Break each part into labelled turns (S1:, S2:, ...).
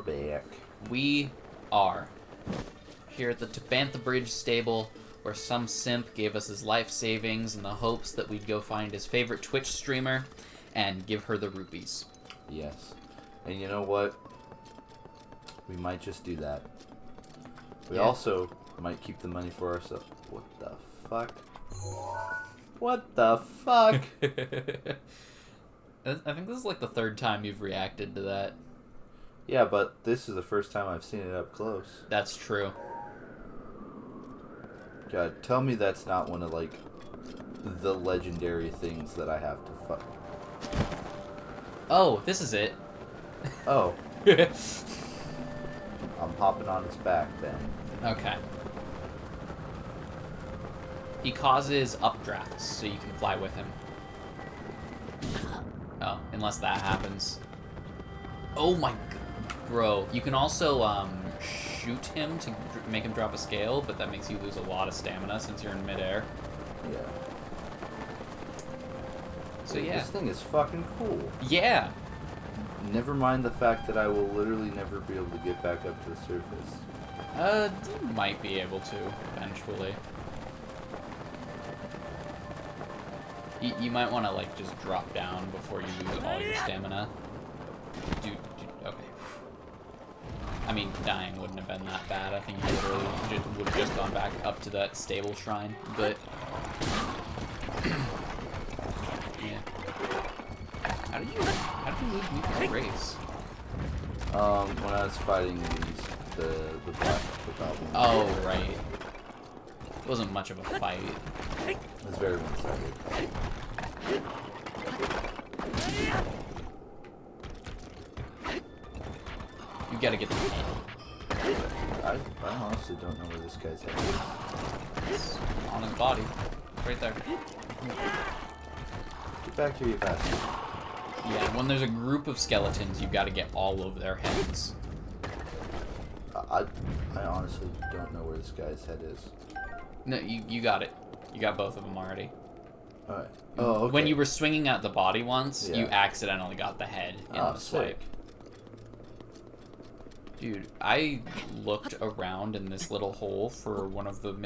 S1: back.
S2: We are here at the Tabantha Bridge stable, where some simp gave us his life savings in the hopes that we'd go find his favorite Twitch streamer and give her the rupees.
S1: Yes. And you know what? We might just do that. We also might keep the money for ourselves. What the fuck? What the fuck?
S2: I think this is like the third time you've reacted to that.
S1: Yeah, but this is the first time I've seen it up close.
S2: That's true.
S1: God, tell me that's not one of, like, the legendary things that I have to fuck.
S2: Oh, this is it.
S1: Oh. I'm hopping on its back, then.
S2: Okay. He causes updrafts, so you can fly with him. Oh, unless that happens. Oh my... Bro, you can also, shoot him to make him drop a scale, but that makes you lose a lot of stamina since you're in midair.
S1: Yeah.
S2: So yeah.
S1: This thing is fucking cool.
S2: Yeah!
S1: Never mind the fact that I will literally never be able to get back up to the surface.
S2: You might be able to, eventually. You might want to, like, just drop down before you lose all your stamina. Okay. I mean, dying wouldn't have been that bad. I think you literally would have just gone back up to that stable shrine, but... yeah. How did you lose me from the race?
S1: When I was fighting the goblin.
S2: Oh, right. It wasn't much of a fight.
S1: It was very one-sided.
S2: You gotta get the key.
S1: I honestly don't know where this guy's head
S2: It's on his body. Right there.
S1: Get back here, you bastard.
S2: Yeah, when there's a group of skeletons, you've got to get all of their heads.
S1: I honestly don't know where this guy's head is.
S2: No, you got it. You got both of them already.
S1: Alright. Oh, okay.
S2: When you were swinging at the body once,
S1: Yeah.
S2: you accidentally got the head in the swipe.
S1: Sick.
S2: Dude, I looked around in this little hole for one of the 3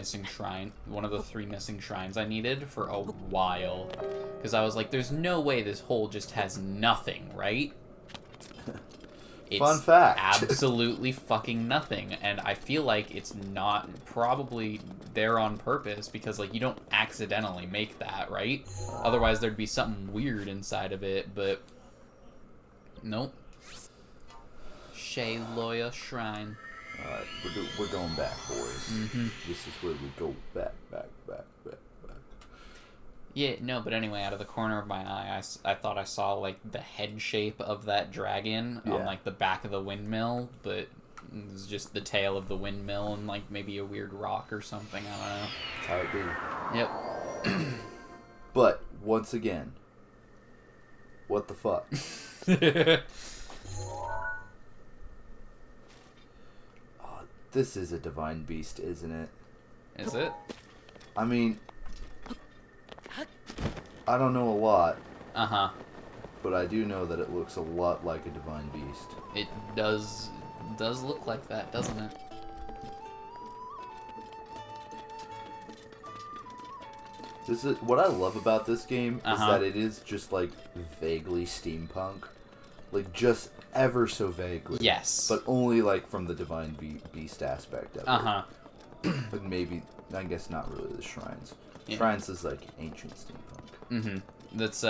S2: missing shrines I needed for a while. Because I was like, there's no way this hole just has nothing, right? It's
S1: Fun fact.
S2: absolutely fucking nothing. And I feel like it's not probably there on purpose because, like, you don't accidentally make that, right? Otherwise, there'd be something weird inside of it, but... Nope. Shayloya Shrine.
S1: Alright, we're going back, boys.
S2: Mm-hmm.
S1: This is where we go back.
S2: Yeah, no, but anyway, out of the corner of my eye, I thought I saw, like, the head shape of that dragon on, like, the back of the windmill, but it was just the tail of the windmill and, like, maybe a weird rock or something, I don't know.
S1: That's how it be.
S2: Yep.
S1: But, once again, what the fuck? Oh, this is a divine beast, isn't it?
S2: Is it?
S1: I mean... I don't know a lot,
S2: Uh-huh.
S1: but I do know that it looks a lot like a divine beast.
S2: It does look like that, doesn't it?
S1: This is what I love about this game is
S2: Uh-huh.
S1: that it is just like vaguely steampunk, like just ever so vaguely.
S2: Yes.
S1: But only like from the divine beast aspect of it.
S2: Uh-huh.
S1: But maybe I guess not really the shrines.
S2: Yeah.
S1: Shrines is like ancient steampunk.
S2: Mm-hmm. That's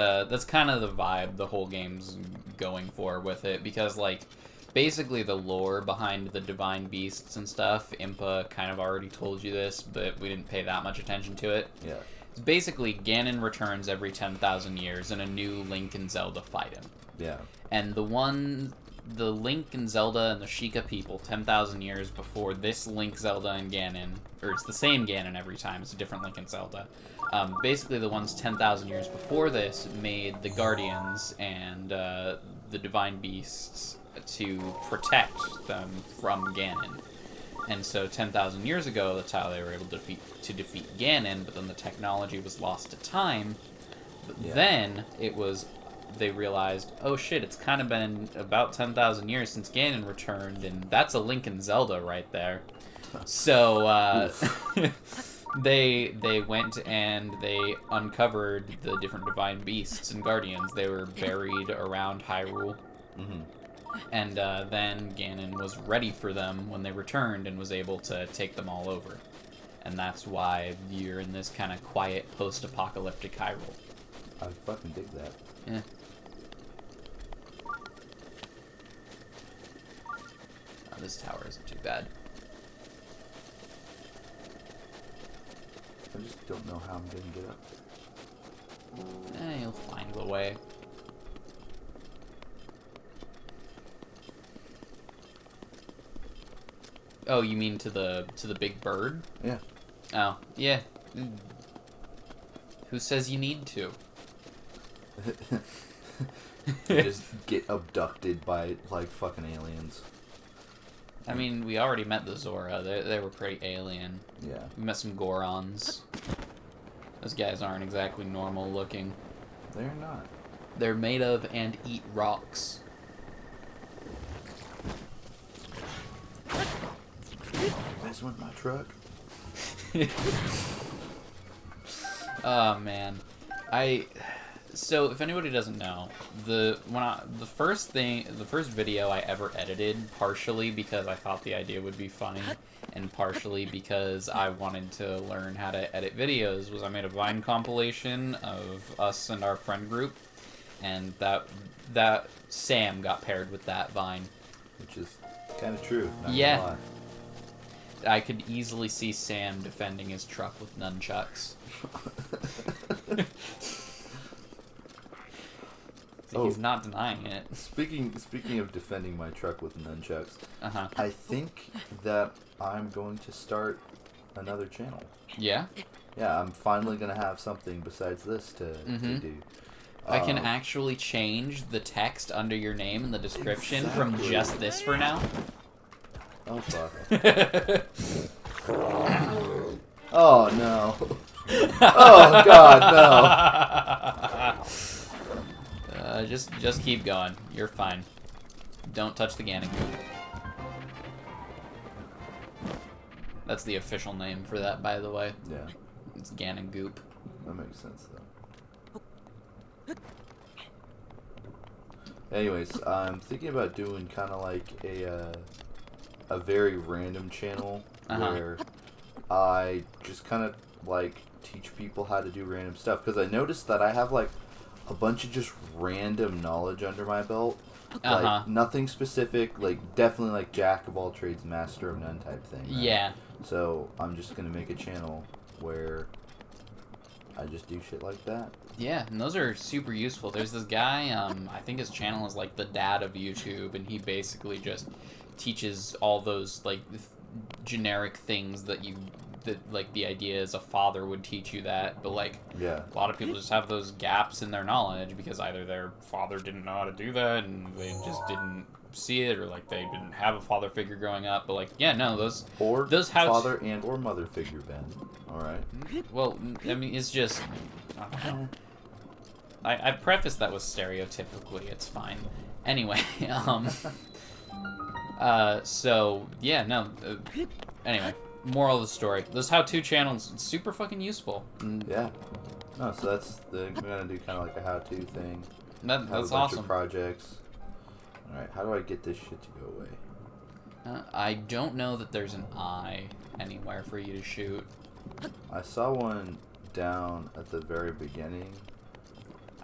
S2: kind of the vibe the whole game's going for with it, because, like, basically the lore behind the divine beasts and stuff, Impa kind of already told you this, but we didn't pay that much attention to it.
S1: Yeah.
S2: It's basically Ganon returns every 10,000 years and a new Link and Zelda fight him.
S1: Yeah.
S2: And the Link and Zelda and the Sheikah people 10,000 years before this Link, Zelda, and Ganon, or it's the same Ganon every time, it's a different Link and Zelda. Basically the ones 10,000 years before this made the Guardians and the Divine Beasts to protect them from Ganon. And so 10,000 years ago, that's how they were able to defeat Ganon, but then the technology was lost to time. But then it was they realized, oh shit, it's kind of been about 10,000 years since Ganon returned, and that's a Link in Zelda right there. So they went and they uncovered the different divine beasts and guardians. They were buried around Hyrule.
S1: Mm-hmm.
S2: And then Ganon was ready for them when they returned and was able to take them all over. And that's why you're in this kind of quiet post-apocalyptic Hyrule.
S1: I fucking dig that.
S2: Yeah. Oh, this tower isn't too bad.
S1: I just don't know how I'm gonna get up there.
S2: You'll find a way. Oh, you mean to the big bird?
S1: Yeah.
S2: Oh, yeah. Who says you need to?
S1: Just get abducted by, like, fucking aliens.
S2: I mean, we already met the Zora. They were pretty alien.
S1: Yeah.
S2: We met some Gorons. Those guys aren't exactly normal looking.
S1: They're not.
S2: They're made of and eat rocks.
S1: Mess with my truck.
S2: Oh man, so if anybody doesn't know, the first video I ever edited, partially because I thought the idea would be funny, and partially because I wanted to learn how to edit videos, was I made a Vine compilation of us and our friend group, and that Sam got paired with that Vine.
S1: Which is kind of true. Not
S2: Yeah.
S1: gonna lie.
S2: I could easily see Sam defending his truck with nunchucks. He's not denying it.
S1: Speaking of defending my truck with nunchucks,
S2: Uh-huh.
S1: I think that I'm going to start another channel.
S2: Yeah?
S1: Yeah, I'm finally going to have something besides this to do.
S2: I can actually change the text under your name in the description from
S1: Exactly.
S2: just this for now.
S1: Oh, fuck. Oh, no. Oh, God, no.
S2: Just keep going. You're fine. Don't touch the Ganon Goop. That's the official name for that, by the way.
S1: Yeah,
S2: It's Ganon Goop.
S1: that makes sense, though. Anyways, I'm thinking about doing kind of like a very random channel where I just kind of like teach people how to do random stuff, because I noticed that I have like a bunch of just random knowledge under my belt, like nothing specific, like definitely like jack of all trades, master of none type thing. Right?
S2: Yeah.
S1: So I'm just gonna make a channel where I just do shit like that.
S2: Yeah, and those are super useful. There's this guy, I think his channel is like the dad of YouTube, and he basically just teaches all those like generic things that like the idea is a father would teach you that, but like
S1: Yeah.
S2: a lot of people just have those gaps in their knowledge because either their father didn't know how to do that and they just didn't see it, or like they didn't have a father figure growing up. But like, yeah, no, those
S1: father and or mother figure, Ben. All right.
S2: Well, I mean, it's just I don't know. I preface that with stereotypically. It's fine. Anyway, so yeah, no. Anyway, moral of the story: those how-to channels, super fucking useful.
S1: Yeah. No, so we're gonna do kind of like a how-to thing.
S2: That's
S1: have a bunch
S2: awesome.
S1: of projects. All right, how do I get this shit to go away?
S2: I don't know that there's an eye anywhere for you to shoot.
S1: I saw one down at the very beginning.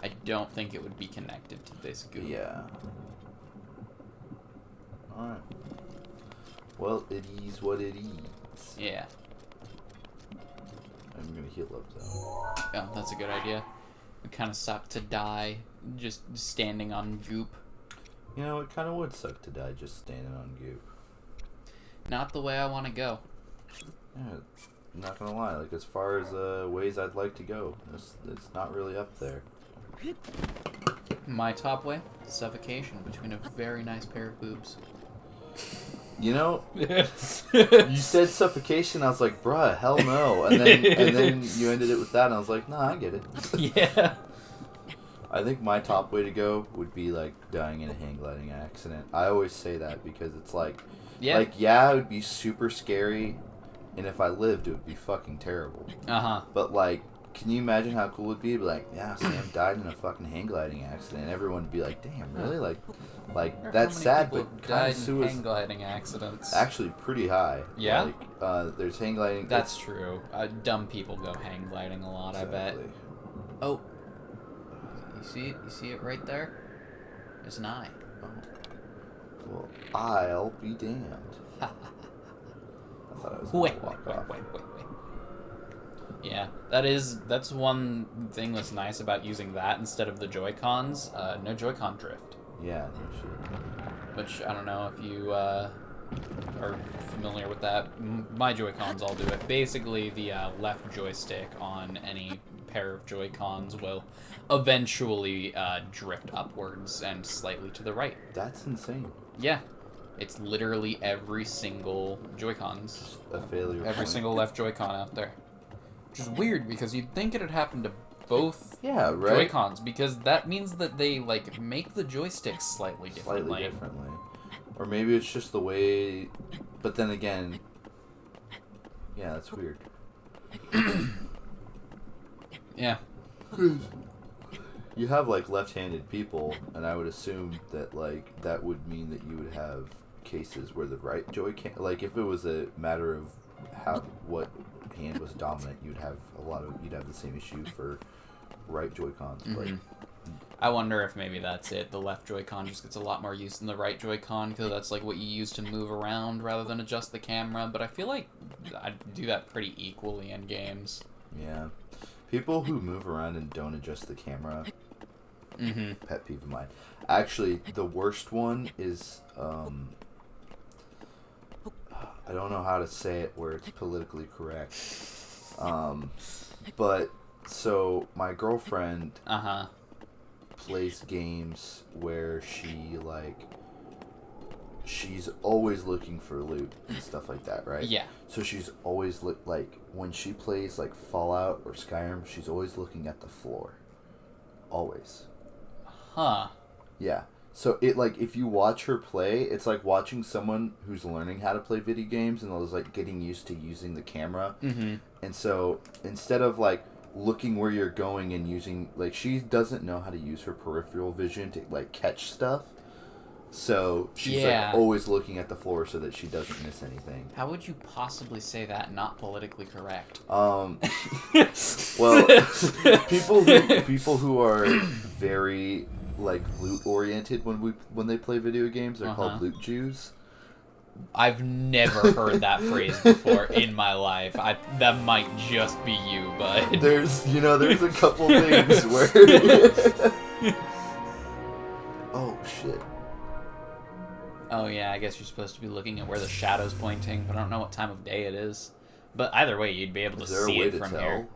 S2: I don't think it would be connected to this goop.
S1: Yeah. Alright. Well, it is what it is.
S2: Yeah.
S1: I'm gonna heal up though.
S2: Oh, that's a good idea. It kind of sucked to die just standing on goop.
S1: You know, it kind of would suck to die just standing on goop.
S2: Not the way I want to go.
S1: Yeah, I'm not gonna lie. Like, as far as ways I'd like to go, it's not really up there.
S2: My top way? Suffocation between a very nice pair of boobs.
S1: You know, you said suffocation. I was like, bruh, hell no. And then you ended it with that, and I was like, nah, I get it.
S2: Yeah.
S1: I think my top way to go would be like dying in a hang gliding accident. I always say that because it's like, yeah, it would be super scary, and if I lived, it would be fucking terrible. But like, can you imagine how cool it'd be? Like, yeah, Sam died in a fucking hang gliding accident. Everyone would be like, damn, really? Like that's sad, but kind of
S2: hang gliding accidents.
S1: Actually, pretty high.
S2: Yeah.
S1: Like, there's hang gliding.
S2: That's true. Dumb people go hang gliding a lot. Exactly. I bet. Oh. You see it? You see it right there? There's an eye.
S1: Oh. Well, I'll be damned. I thought I was going to walk off.
S2: Wait. Yeah, that's one thing that's nice about using that instead of the Joy-Cons. No Joy-Con drift.
S1: Yeah, no shit.
S2: Which, I don't know if you are familiar with that. My Joy-Cons all do it. Basically, the left joystick on any pair of Joy-Cons will eventually drift upwards and slightly to the right.
S1: That's insane.
S2: Yeah. It's literally every single Joy-Cons.
S1: Just a failure.
S2: Every single left Joy-Con out there. Which is weird, because you'd think it'd happen to both Joy-Cons, because that means that they, like, make the joysticks slightly differently.
S1: Or maybe it's just the way... But then again... Yeah, that's weird.
S2: Yeah.
S1: You have, like, left-handed people, and I would assume that, like, that would mean that you would have cases where the right Joy-Con... Like, if it was a matter of what hand was dominant, you'd have the same issue for right Joy-Cons.
S2: Mm-hmm. I wonder if maybe that's it. The left Joy-Con just gets a lot more use than the right Joy-Con, because that's like what you use to move around rather than adjust the camera. But I feel like I do that pretty equally in games.
S1: Yeah. People who move around and don't adjust the camera, pet peeve of mine. Actually, the worst one is, I don't know how to say it where it's politically correct. But, so, my girlfriend plays games where she's always looking for loot and stuff like that, right?
S2: Yeah.
S1: So she's always when she plays, like, Fallout or Skyrim, she's always looking at the floor. Always.
S2: Huh.
S1: Yeah. So if you watch her play, it's like watching someone who's learning how to play video games and is like getting used to using the camera.
S2: Mm-hmm.
S1: And so instead of like looking where you're going and using, like, she doesn't know how to use her peripheral vision to like catch stuff. So she's like always looking at the floor so that she doesn't miss anything.
S2: How would you possibly say that not politically correct?
S1: Well, people who are very like loot oriented when they play video games, they're called loot Jews.
S2: I've never heard that phrase before in my life. That might just be you, but
S1: there's a couple things where oh shit.
S2: Oh yeah, I guess you're supposed to be looking at where the shadow's pointing, but I don't know what time of day it is. But either way, you'd be able to see it from here.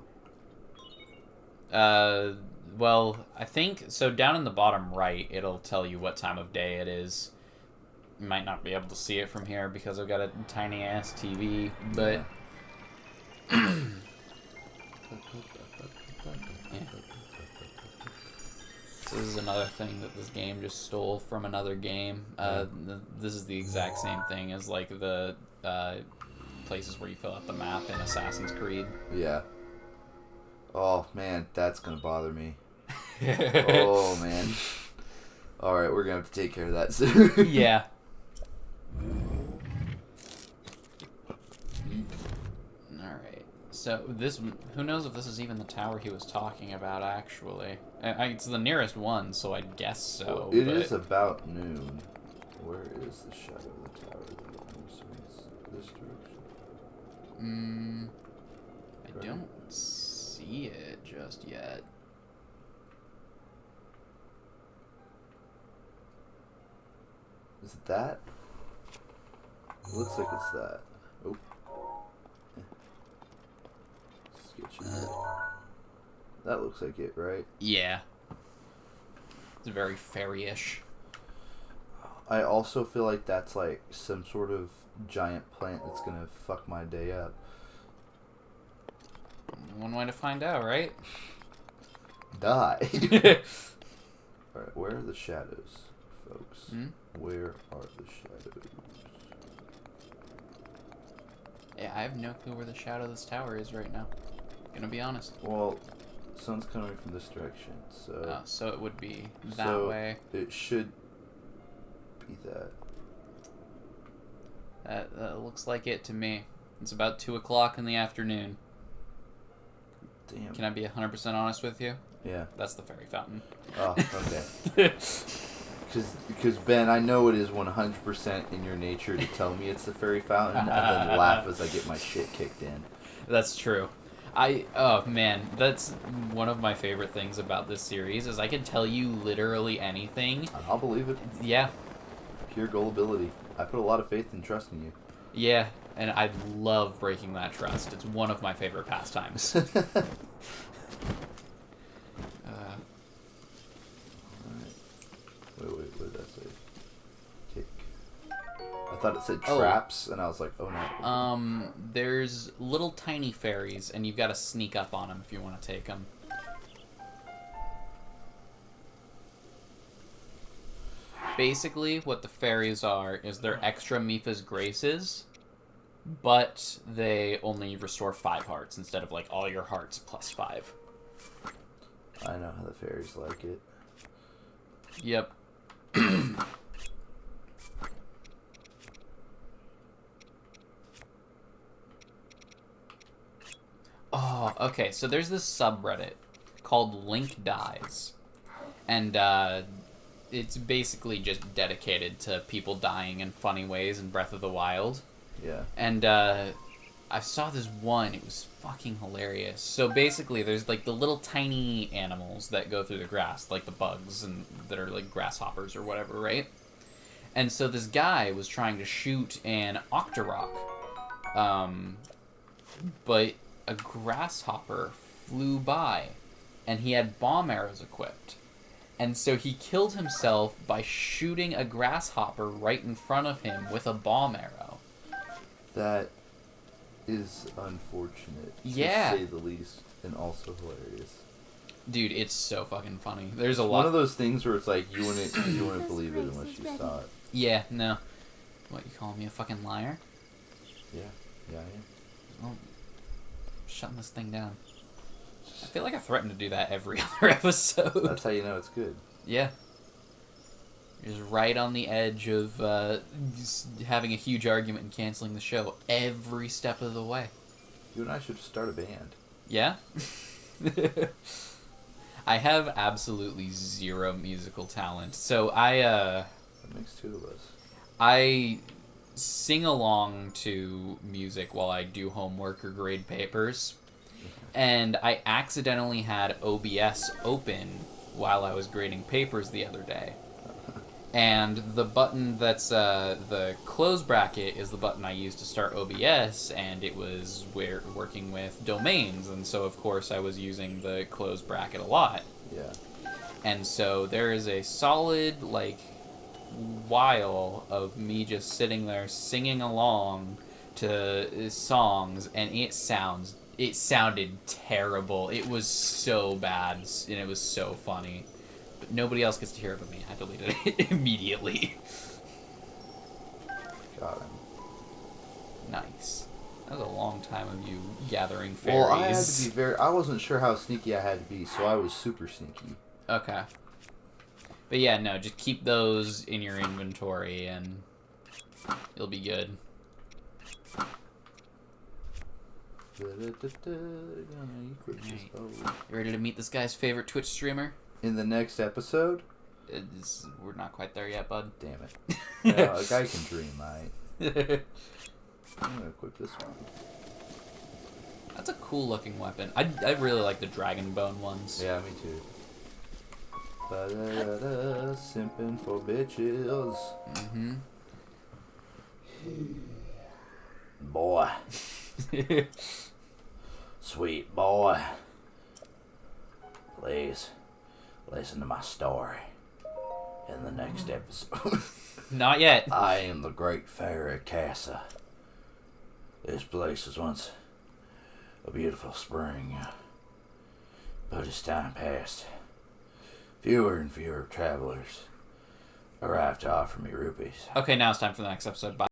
S2: Well, I think so. Down in the bottom right, it'll tell you what time of day it is. You might not be able to see it from here because I've got a tiny ass TV, but yeah. So this is another thing that this game just stole from another game. This is the exact same thing as like the places where you fill out the map in Assassin's Creed.
S1: Yeah. Oh man, that's gonna bother me. Oh man. Alright, we're gonna have to take care of that soon.
S2: Yeah. Alright. So this, who knows if this is even the tower he was talking about actually. It's the nearest one, so I guess so.
S1: Well, it is about noon. Where is the shadow of the tower? This direction.
S2: I don't see it just yet.
S1: Is it that? It looks like it's that. Oh. Sketchy. That looks like it, right?
S2: Yeah. It's very fairy-ish.
S1: I also feel like that's like some sort of giant plant that's gonna fuck my day up.
S2: One way to find out, right?
S1: Die. Alright, where are the shadows, folks?
S2: Hmm?
S1: Where are the shadows?
S2: Yeah, I have no clue where the shadow of this tower is right now. Gonna be honest.
S1: Well, sun's coming from this direction, so...
S2: So it would be that way.
S1: It should be that.
S2: That looks like it to me. It's about 2 o'clock in the afternoon.
S1: Damn.
S2: Can I be 100% honest with you?
S1: Yeah.
S2: That's the fairy fountain.
S1: Oh, okay. Because, Ben, I know it is 100% in your nature to tell me it's the fairy fountain and then laugh as I get my shit kicked in.
S2: That's true. Oh man, that's one of my favorite things about this series is I can tell you literally anything.
S1: I'll believe it.
S2: Yeah.
S1: Pure gullibility. I put a lot of faith and trust in you.
S2: Yeah, and I love breaking that trust. It's one of my favorite pastimes.
S1: Wait, what did that say? Kick. I thought it said traps, and I was like, oh no.
S2: There's little tiny fairies, and you've got to sneak up on them if you want to take them. Basically, what the fairies are is they're extra Mipha's Graces, but they only restore 5 hearts instead of, like, all your hearts plus 5.
S1: I know how the fairies like it.
S2: Yep. Oh, okay, so there's this subreddit called Link Dies, and it's basically just dedicated to people dying in funny ways in Breath of the Wild.
S1: Yeah.
S2: And I saw this one, it was fucking hilarious. So basically there's like the little tiny animals that go through the grass, like the bugs and that are like grasshoppers or whatever, right? And so this guy was trying to shoot an Octorok, but a grasshopper flew by, and he had bomb arrows equipped. And so he killed himself by shooting a grasshopper right in front of him with a bomb arrow.
S1: That is unfortunate, to say the least, and also hilarious.
S2: Dude, it's so fucking funny. There's a
S1: lot.
S2: One
S1: of those things where it's like you wouldn't believe it unless you saw it.
S2: Yeah, no. What, you calling me a fucking liar?
S1: Yeah, I am.
S2: Well, I'm shutting this thing down. I feel like I threaten to do that every other episode.
S1: That's how you know it's good.
S2: Yeah. You're just right on the edge of just having a huge argument and canceling the show every step of the way.
S1: You and I should start a band.
S2: Yeah? I have absolutely zero musical talent. So that
S1: makes 2 of us.
S2: I sing along to music while I do homework or grade papers. And I accidentally had OBS open while I was grading papers the other day. And the button that's the close bracket is the button I use to start OBS, and it was working with domains, and so of course I was using the close bracket a lot.
S1: Yeah.
S2: And so there is a solid, while of me just sitting there singing along to songs, and it sounded terrible. It was so bad, and it was so funny. But nobody else gets to hear it but me. I deleted it immediately.
S1: Got him.
S2: Nice. That was a long time of you gathering fairies.
S1: Well, I had to be I wasn't sure how sneaky I had to be, so I was super sneaky.
S2: Okay. But yeah, no, just keep those in your inventory and you'll be good.
S1: Right.
S2: You ready to meet this guy's favorite Twitch streamer?
S1: In the next episode?
S2: We're not quite there yet, bud.
S1: Damn it. Yeah, a guy can dream, mate. I'm gonna equip this one.
S2: That's a cool looking weapon. I really like the dragon bone ones.
S1: Yeah, me too. Ba-da-da-da, simping for bitches.
S2: Mm-hmm.
S1: Boy. Sweet boy. Please, listen to my story in the next episode.
S2: Not yet.
S1: I am the great fairy Casa. This place was once a beautiful spring, but as time passed, fewer and fewer travelers arrive to offer me rupees.
S2: Okay, now it's time for the next episode. Bye.